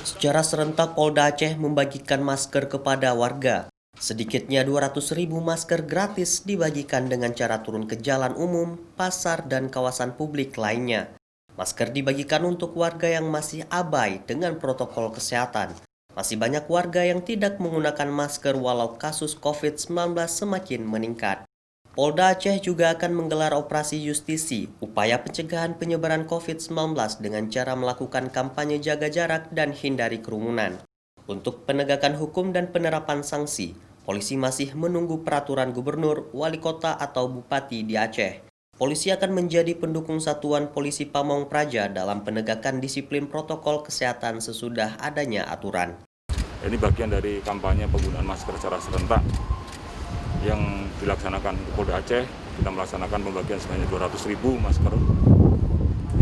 Secara serentak Polda Aceh membagikan masker kepada warga. Sedikitnya 200.000 masker gratis dibagikan dengan cara turun ke jalan umum, pasar, dan kawasan publik lainnya. Masker dibagikan untuk warga yang masih abai dengan protokol kesehatan. Masih banyak warga yang tidak menggunakan masker walau kasus COVID-19 semakin meningkat. Polda Aceh juga akan menggelar operasi justisi, upaya pencegahan penyebaran COVID-19 dengan cara melakukan kampanye jaga jarak dan hindari kerumunan. Untuk penegakan hukum dan penerapan sanksi, polisi masih menunggu peraturan gubernur, wali kota, atau bupati di Aceh. Polisi akan menjadi pendukung satuan polisi Pamong Praja dalam penegakan disiplin protokol kesehatan sesudah adanya aturan. Ini bagian dari kampanye penggunaan masker secara serentak yang dilaksanakan di Polda Aceh. Kita melaksanakan pembagian sebanyak 200.000 masker.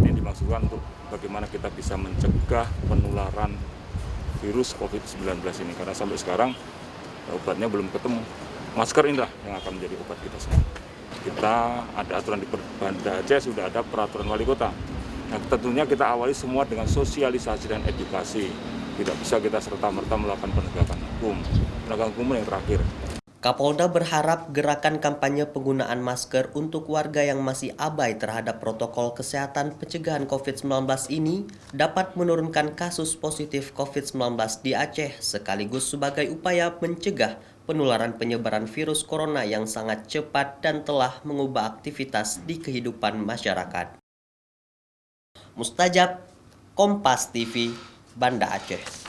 Ini dimaksudkan untuk bagaimana kita bisa mencegah penularan virus COVID-19 ini. Karena sampai sekarang obatnya belum ketemu. Masker inilah yang akan menjadi obat kita semua. Kita ada aturan di Banda Aceh, sudah ada peraturan wali kota. Nah, tentunya kita awali semua dengan sosialisasi dan edukasi. Tidak bisa kita serta-merta melakukan penegakan hukum. Penegakan hukum yang terakhir. Kapolda berharap gerakan kampanye penggunaan masker untuk warga yang masih abai terhadap protokol kesehatan pencegahan COVID-19 ini dapat menurunkan kasus positif COVID-19 di Aceh sekaligus sebagai upaya mencegah penularan penyebaran virus corona yang sangat cepat dan telah mengubah aktivitas di kehidupan masyarakat. Mustajab, Kompas TV, Banda Aceh.